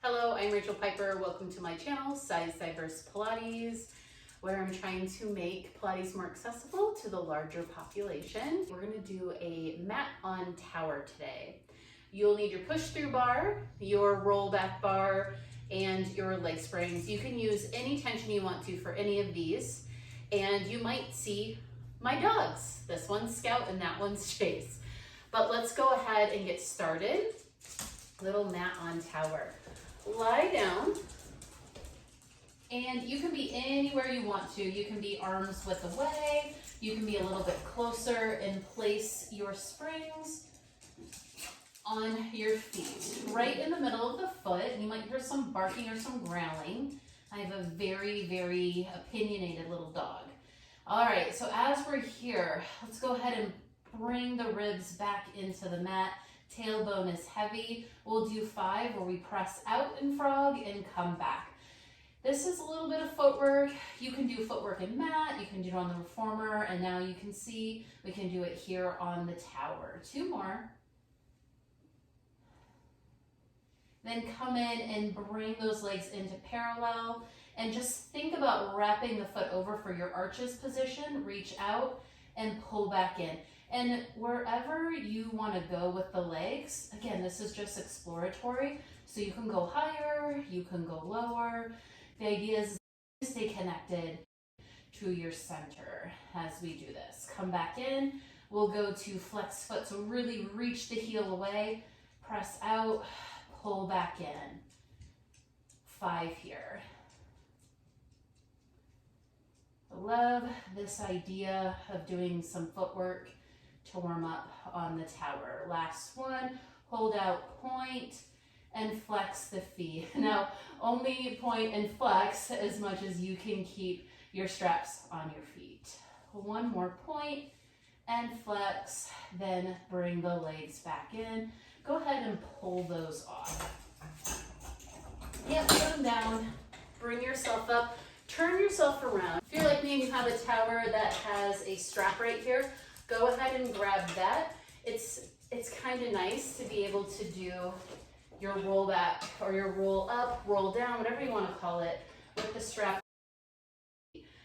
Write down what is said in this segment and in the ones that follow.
Hello, I'm Rachel Piper. Welcome to my channel, Size Diverse Pilates, where I'm trying to make Pilates more accessible to the larger population. We're gonna do a mat on tower today. You'll need your push-through bar, your roll-back bar, and your leg springs. You can use any tension you want to for any of these, and you might see my dogs. This one's Scout and that one's Chase. But let's go ahead and get started. Little mat on tower. Lie down, and you can be anywhere you want to. You can be arms width away, you can be a little bit closer, and place your springs on your feet, right in the middle of the foot. And you might hear some barking or some growling. I have a very, very opinionated little dog. All right, so as we're here, let's go ahead and bring the ribs back into the mat. Tailbone is heavy. We'll do 5 where we press out in frog and come back. This is a little bit of footwork. You can do footwork in mat, you can do it on the reformer, and now you can see we can do it here on the tower. 2 more. Then come in and bring those legs into parallel, and just think about wrapping the foot over for your arches position. Reach out and pull back in. And wherever you want to go with the legs, again, this is just exploratory. So you can go higher, you can go lower. The idea is to stay connected to your center as we do this. Come back in. We'll go to flex foot. So really reach the heel away, press out, pull back in. 5 here. I love this idea of doing some footwork to warm up on the tower. Last one, hold out, point, and flex the feet. Now, only point and flex as much as you can keep your straps on your feet. 1 more point and flex, then bring the legs back in. Go ahead and pull those off. Yep, put them down, bring yourself up, turn yourself around. If you're like me and you have a tower that has a strap right here, go ahead and grab that. It's kind of nice to be able to do your roll back or your roll up, roll down, whatever you want to call it, with the strap.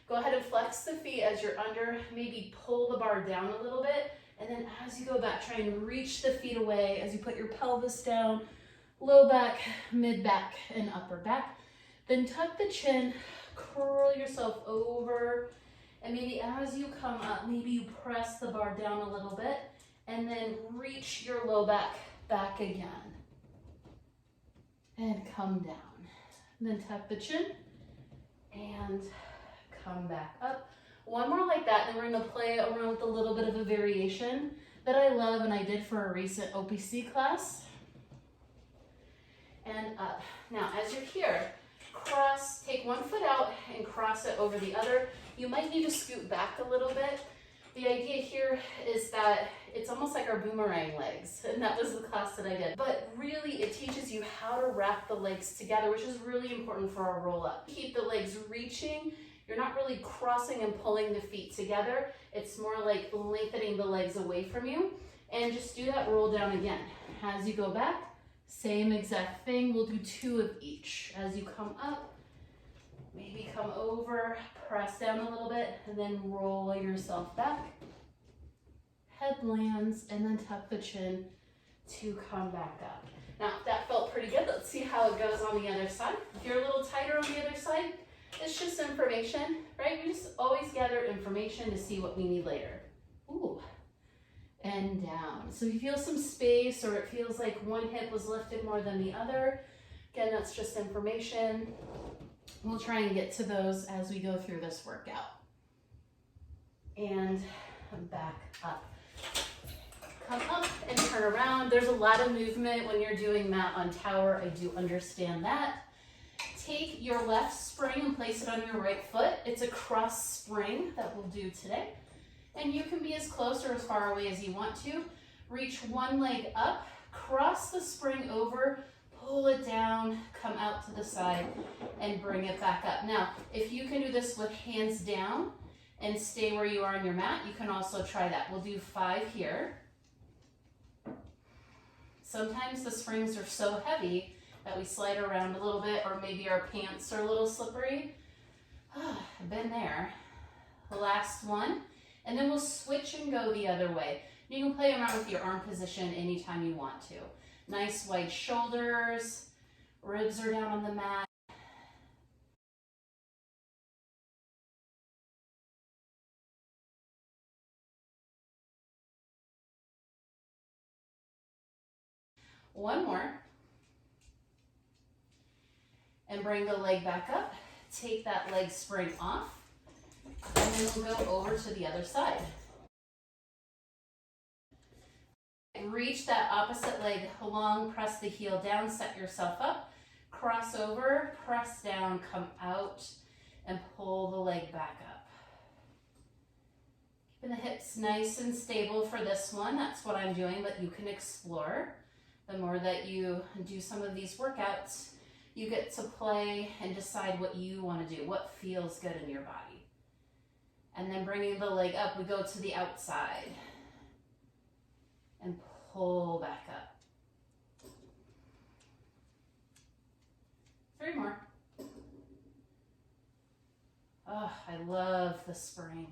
Go ahead and flex the feet as you're under, maybe pull the bar down a little bit, and then as you go back, try and reach the feet away as you put your pelvis down, low back, mid back, and upper back. Then tuck the chin, curl yourself over, and maybe as you come up, maybe you press the bar down a little bit and then reach your low back back again. And come down. And then tuck the chin and come back up. 1 more like that, and we're gonna play around with a little bit of a variation that I love and I did for a recent OPC class. And up. Now, as you're here, cross, take 1 foot out and cross it over the other. You might need to scoot back a little bit. The idea here is that it's almost like our boomerang legs, and that was the class that I did. But really, it teaches you how to wrap the legs together, which is really important for our roll up. Keep the legs reaching. You're not really crossing and pulling the feet together. It's more like lengthening the legs away from you. And just do that roll down again. As you go back, same exact thing. We'll do 2 of each. As you come up, maybe come over, press down a little bit, and then roll yourself back. Head lands, and then tuck the chin to come back up. Now, if that felt pretty good, let's see how it goes on the other side. If you're a little tighter on the other side, it's just information, right? We just always gather information to see what we need later. Ooh. And down. So if you feel some space or it feels like one hip was lifted more than the other, again, that's just information. We'll try and get to those as we go through this workout. And back up. Come up and turn around. There's a lot of movement when you're doing mat on tower. I do understand that. Take your left spring and place it on your right foot. It's a cross spring that we'll do today. And you can be as close or as far away as you want to. Reach 1 leg up, cross the spring over, pull it down, come out to the side, and bring it back up. Now, if you can do this with hands down and stay where you are on your mat, you can also try that. We'll do 5 here. Sometimes the springs are so heavy that we slide around a little bit, or maybe our pants are a little slippery. I've been there. The last one, and then we'll switch and go the other way. You can play around with your arm position anytime you want to. Nice wide shoulders, ribs are down on the mat. One more. And bring the leg back up. Take that leg spring off. And then we'll go over to the other side. Reach that opposite leg long, press the heel down, set yourself up. Cross over, press down, come out, and pull the leg back up. Keeping the hips nice and stable for this one. That's what I'm doing, but you can explore. The more that you do some of these workouts, you get to play and decide what you want to do, what feels good in your body. And then bringing the leg up, we go to the outside and pull back up. 3 more. Oh, I love the spring.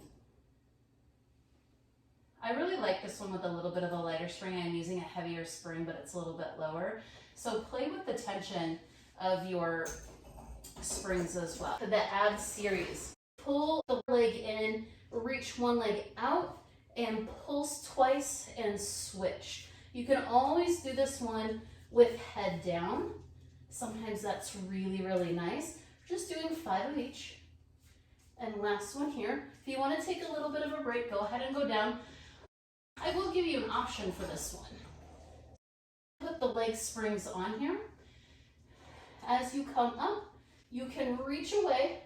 I really like this one with a little bit of a lighter spring. I'm using a heavier spring, but it's a little bit lower. So play with the tension of your springs as well. For the abs series, pull the leg in, reach one leg out, and pulse twice and switch. You can always do this one with head down. Sometimes that's really, really nice. Just doing 5 of each. And last one here. If you want to take a little bit of a break, go ahead and go down. I will give you an option for this one. Put the leg springs on here. As you come up, you can reach away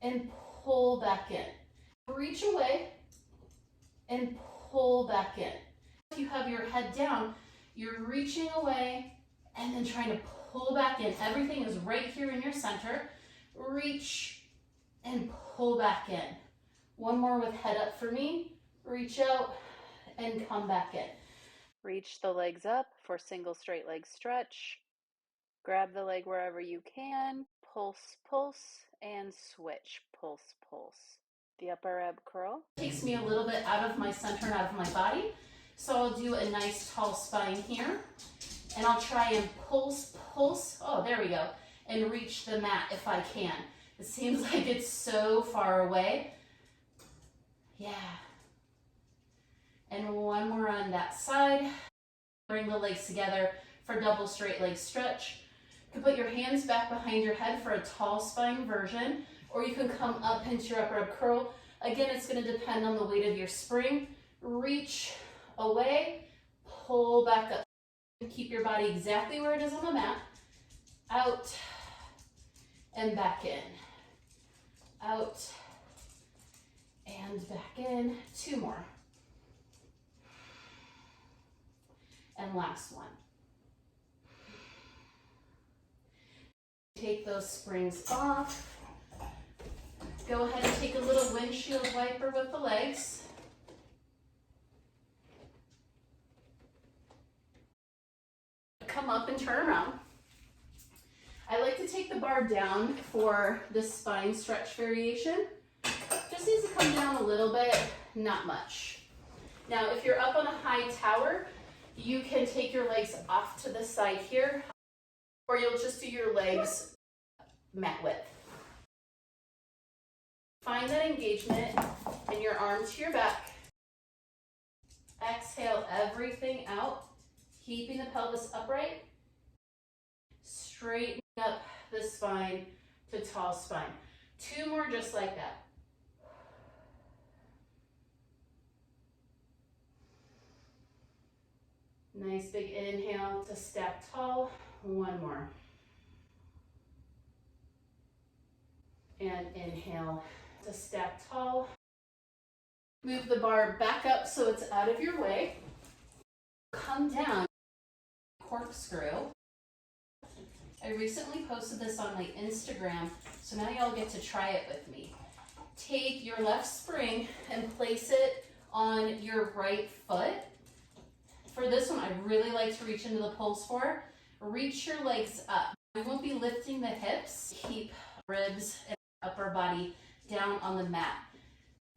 and pull back in. Reach away and pull back in. If you have your head down, you're reaching away and then trying to pull back in. Everything is right here in your center. Reach and pull back in. One more with head up for me. Reach out and come back in. Reach the legs up for single straight leg stretch. Grab the leg wherever you can. Pulse, pulse, and switch. Pulse, pulse. The upper ab curl. Takes me a little bit out of my center and out of my body. So I'll do a nice tall spine here. And I'll try and pulse, pulse. Oh, there we go. And reach the mat if I can. It seems like it's so far away. Yeah. And one more on that side. Bring the legs together for double straight leg stretch. You can put your hands back behind your head for a tall spine version, or you can come up into your upper ab curl. Again, it's going to depend on the weight of your spring. Reach away, pull back up. Keep your body exactly where it is on the mat. Out and back in. Out and back in. 2 more. And last one. Take those springs off. Go ahead and take a little windshield wiper with the legs. Come up and turn around. I like to take the bar down for the spine stretch variation. Just needs to come down a little bit, not much. Now, if you're up on a high tower, you can take your legs off to the side here, or you'll just do your legs mat width. Find that engagement in your arm to your back. Exhale everything out, keeping the pelvis upright. Straighten up the spine to tall spine. 2 more just like that. Nice big inhale to stack tall. 1 more. And inhale to stack tall. Move the bar back up so it's out of your way. Come down, corkscrew. I recently posted this on my Instagram, so now y'all get to try it with me. Take your left spring and place it on your right foot. For this one, I really like to reach into the pulse for. reach your legs up. We won't be lifting the hips. Keep ribs and upper body down on the mat.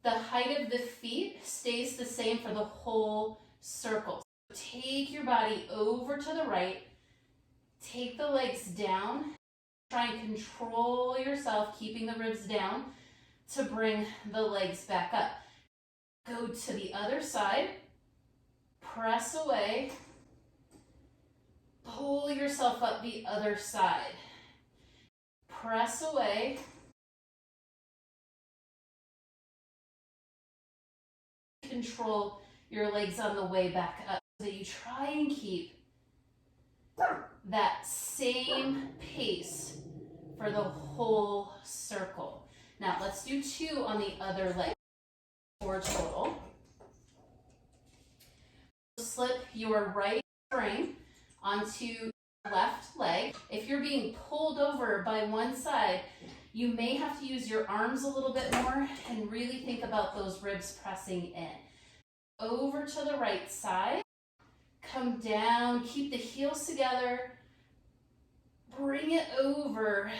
The height of the feet stays the same for the whole circle. So take your body over to the right. Take the legs down. Try and control yourself, keeping the ribs down to bring the legs back up. Go to the other side. Press away. Pull yourself up the other side. Press away. Control your legs on the way back up. So you try and keep that same pace for the whole circle. Now let's do 2 on the other leg. 4 total. Slip your right string onto your left leg. If you're being pulled over by one side, you may have to use your arms a little bit more and really think about those ribs pressing in. Over to the right side. Come down, keep the heels together. Bring it over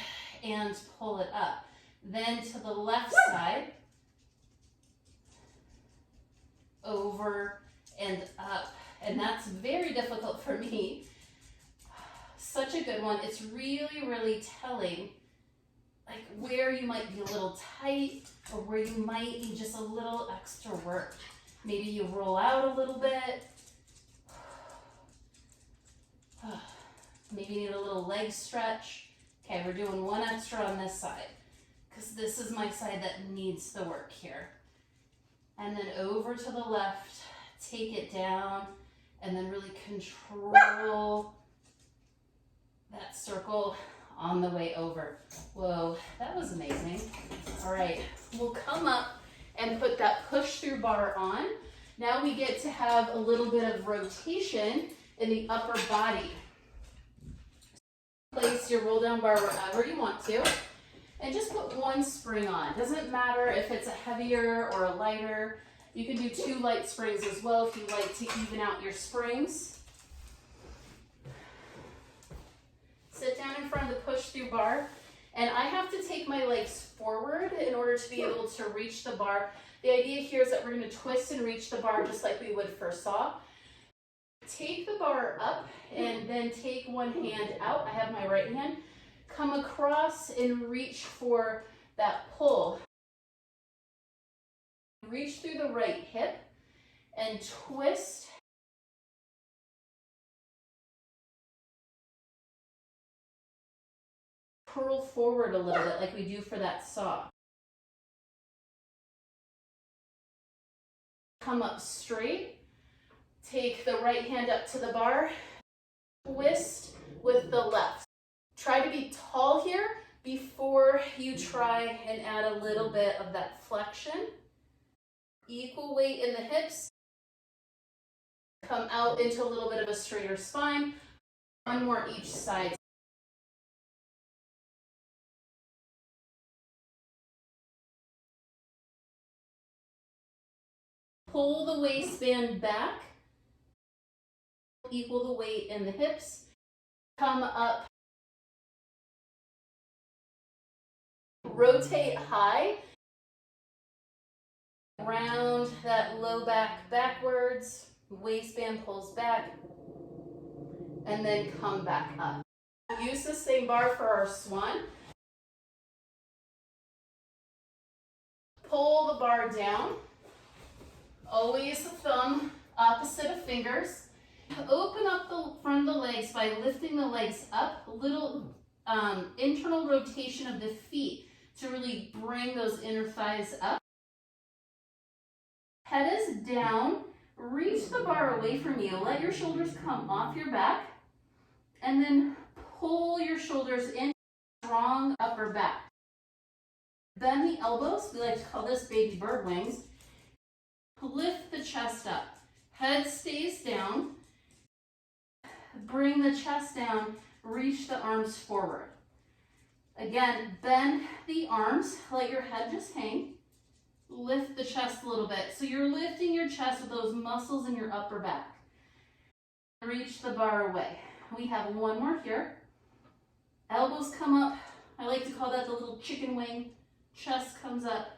and pull it up. Then to the left side. Over and up. And that's very difficult for me. Such a good one. It's really, really telling like where you might be a little tight or where you might need just a little extra work. Maybe you roll out a little bit. Maybe you need a little leg stretch. Okay, we're doing 1 extra on this side because this is my side that needs the work here. And then over to the left, take it down, and then really control that circle on the way over. Whoa, that was amazing. All right, we'll come up and put that push through bar on. Now we get to have a little bit of rotation in the upper body. Place your roll down bar wherever you want to, and just put 1 spring on. Doesn't matter if it's a heavier or a lighter. You can do 2 light springs as well if you like to even out your springs. Sit down in front of the push-through bar, and I have to take my legs forward in order to be able to reach the bar. The idea here is that we're going to twist and reach the bar just like we would for saw. Take the bar up and then take 1 hand out. I have my right hand. Come across and reach for that pull. Reach through the right hip and twist. Curl forward a little bit like we do for that saw. Come up straight. Take the right hand up to the bar. Twist with the left. Try to be tall here before you try and add a little bit of that flexion. Equal weight in the hips. Come out into a little bit of a straighter spine. 1 more each side. Pull the waistband back. Equal the weight in the hips. Come up. Rotate high. Round that low back backwards. Waistband pulls back. And then come back up. Use the same bar for our swan. Pull the bar down. Always the thumb opposite of fingers. Open up the front of the legs by lifting the legs up. A little internal rotation of the feet to really bring those inner thighs up. Head is down. Reach the bar away from you. Let your shoulders come off your back. And then pull your shoulders in. Strong upper back. Bend the elbows. We like to call this baby bird wings. Lift the chest up. Head stays down. Bring the chest down. Reach the arms forward. Again, bend the arms. Let your head just hang. Lift the chest a little bit. So you're lifting your chest with those muscles in your upper back. Reach the bar away. We have one more here. Elbows come up. I like to call that the little chicken wing. Chest comes up,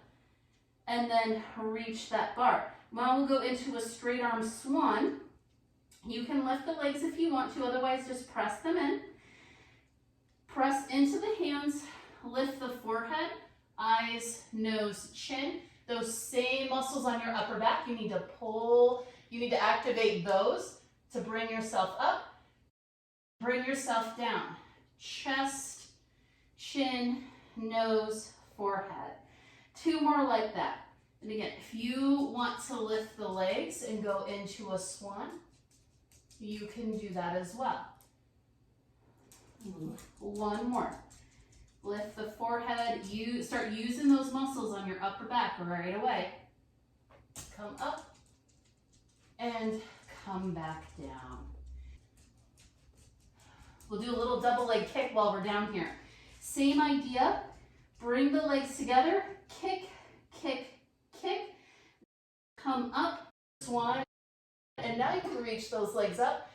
and then reach that bar. Now we'll go into a straight arm swan. You can lift the legs if you want to, otherwise just press them in. Press into the hands, lift the forehead, eyes, nose, chin. Those same muscles on your upper back, you need to pull, you need to activate those to bring yourself up. Bring yourself down. Chest, chin, nose, forehead. Two more like that. And again, if you want to lift the legs and go into a swan, you can do that as well. One more. Lift the forehead. You start using those muscles on your upper back right away. Come up and come back down. We'll do a little double leg kick while we're down here. Same idea. Bring the legs together. Kick, kick, kick. Come up, swan. And now you can reach those legs up.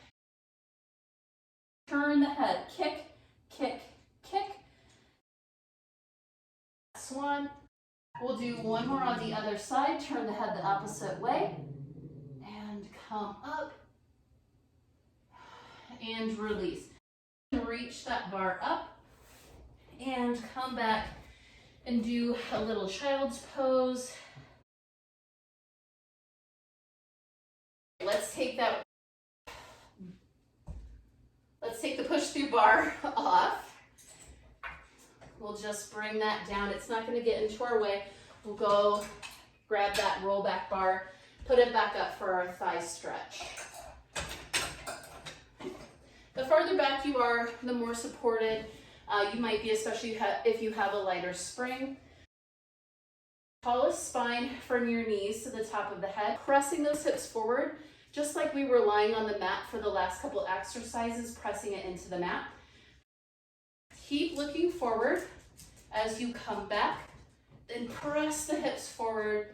Turn the head. Kick, kick, kick. Swan. We'll do one more on the other side. Turn the head the opposite way. And come up. And release. Reach that bar up. And come back and do a little child's pose. Let's take the push through bar off. We'll just bring that down. It's not going to get into our way. We'll go grab that roll back bar, put it back up for our thigh stretch. The farther back you are, the more supported you might be, especially if you have a lighter spring. Tallest spine from your knees to the top of the head. Pressing those hips forward, just like we were lying on the mat for the last couple exercises, pressing it into the mat. Keep looking forward as you come back, then press the hips forward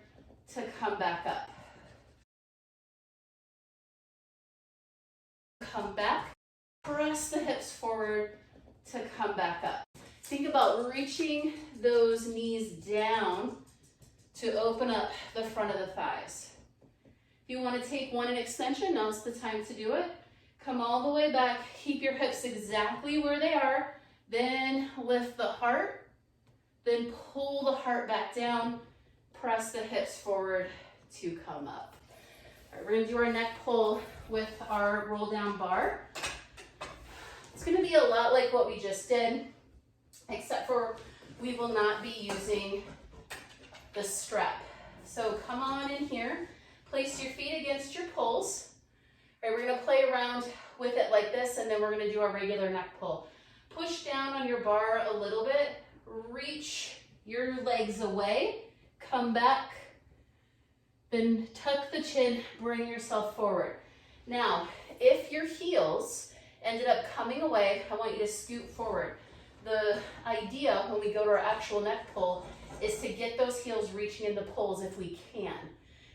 to come back up. Come back, press the hips forward to come back up. Think about reaching those knees down to open up the front of the thighs. If you want to take one in extension, now's the time to do it. Come all the way back, keep your hips exactly where they are, then lift the heart, then pull the heart back down, press the hips forward to come up. All right, we're going to do our neck pull with our roll down bar. It's going to be a lot like what we just did, except for we will not be using the strap. So come on in here, place your feet against your poles. All right, we're going to play around with it like this, and then we're going to do our regular neck pull. Push down on your bar a little bit, reach your legs away, come back, then tuck the chin, bring yourself forward. Now, if your heels ended up coming away, I want you to scoot forward. The idea when we go to our actual neck pull is to get those heels reaching into poles if we can.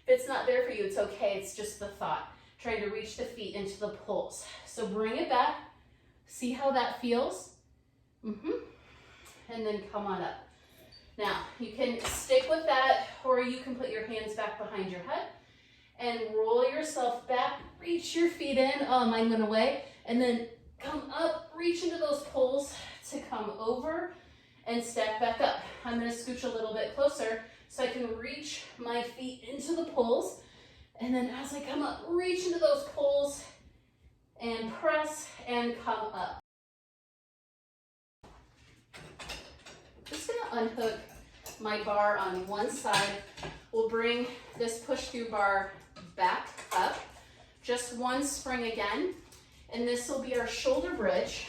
If it's not there for you, it's okay. It's just the thought. Trying to reach the feet into the poles. So bring it back. See how that feels? And then come on up. Now, you can stick with that, or you can put your hands back behind your head and roll yourself back. Reach your feet in. Oh, mine went away. And then come up, reach into those poles to come over and step back up. I'm going to scooch a little bit closer so I can reach my feet into the poles. And then as I come up, reach into those poles and press and come up. Just going to unhook my bar on one side. We'll bring this push through bar back up. Just one spring again. And this will be our shoulder bridge.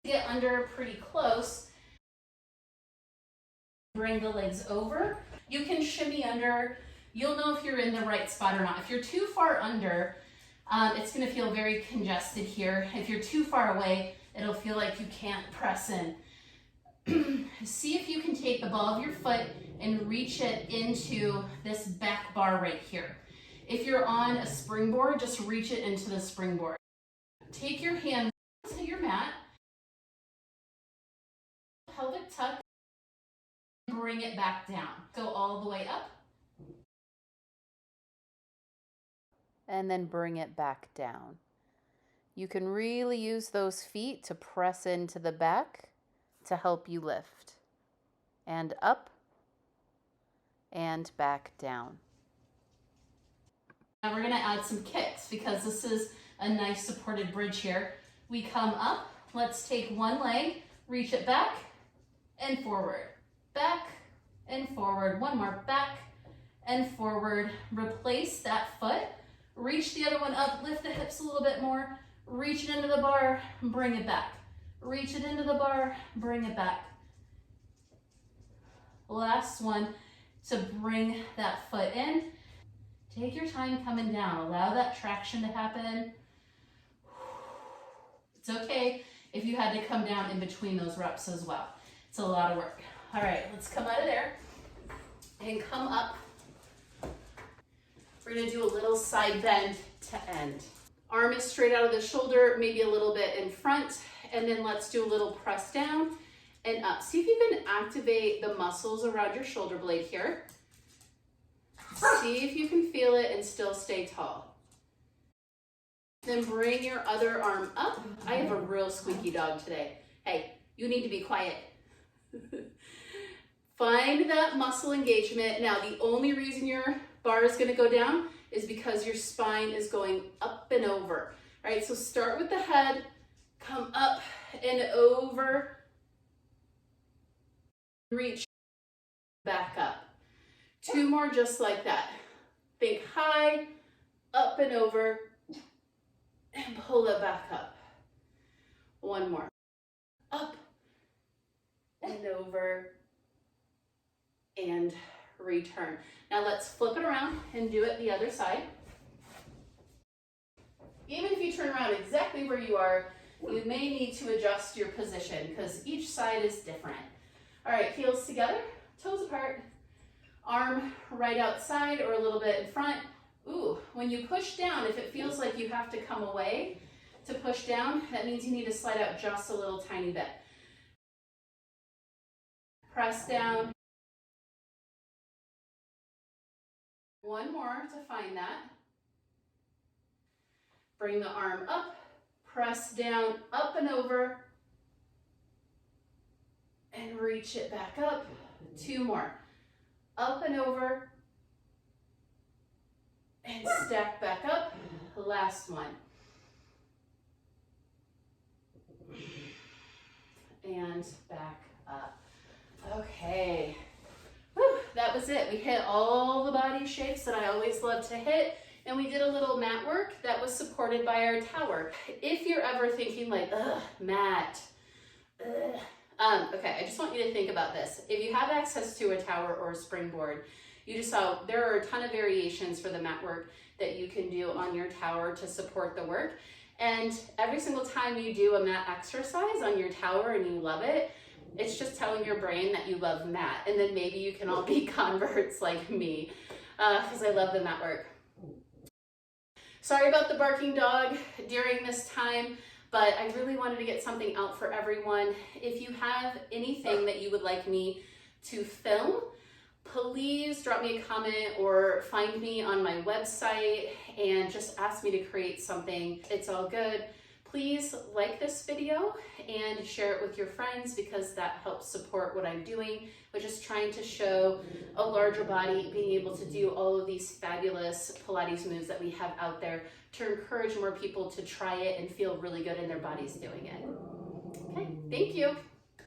Get under pretty close. Bring the legs over. You can shimmy under. You'll know if you're in the right spot or not. If you're too far under, it's going to feel very congested here. If you're too far away, it'll feel like you can't press in. See if you can take the ball of your foot and reach it into this back bar right here. If you're on a springboard, just reach it into the springboard. Take your hands to your mat, pelvic tuck, bring it back down. Go all the way up. And then bring it back down. You can really use those feet to press into the back to help you lift. And up and back down. Now we're gonna add some kicks because this is a nice supported bridge here. We come up, let's take one leg, reach it back and forward, back and forward. One more, back and forward. Replace that foot, reach the other one up, lift the hips a little bit more, reach it into the bar, bring it back. Reach it into the bar, bring it back. Last one to bring that foot in. Take your time coming down. Allow that traction to happen. It's okay if you had to come down in between those reps as well. It's a lot of work. All right, let's come out of there and come up. We're gonna do a little side bend to end. Arm is straight out of the shoulder, maybe a little bit in front, and then let's do a little press down and up. See if you can activate the muscles around your shoulder blade here. See if you can feel it and still stay tall. Then bring your other arm up. I have a real squeaky dog today. Hey, you need to be quiet. Find that muscle engagement. Now, the only reason your bar is going to go down is because your spine is going up and over. All right, so start with the head, come up and over, reach back up. Two more just like that. Think high, up and over, and pull it back up. One more. Up and over and return. Now let's flip it around and do it the other side. Even if you turn around exactly where you are, you may need to adjust your position because each side is different. All right, heels together, toes apart. Arm right outside or a little bit in front. Ooh, when you push down, if it feels like you have to come away to push down, that means you need to slide out just a little tiny bit. Press down. One more to find that. Bring the arm up, press down, up and over, and reach it back up. Two more. Up and over, and stack back up. Last one. And back up. Okay. Whew, that was it. We hit all the body shapes that I always love to hit, and we did a little mat work that was supported by our tower. If you're ever thinking like, ugh, mat, ugh. Okay, I just want you to think about this. If you have access to a tower or a springboard, you just saw there are a ton of variations for the mat work that you can do on your tower to support the work. And every single time you do a mat exercise on your tower and you love it, it's just telling your brain that you love mat. And then maybe you can all be converts like me, because I love the mat work. Sorry about the barking dog during this time, but I really wanted to get something out for everyone. If you have anything that you would like me to film, please drop me a comment or find me on my website and just ask me to create something. It's all good. Please like this video and share it with your friends because that helps support what I'm doing, which is trying to show a larger body being able to do all of these fabulous Pilates moves that we have out there to encourage more people to try it and feel really good in their bodies doing it. Okay, thank you.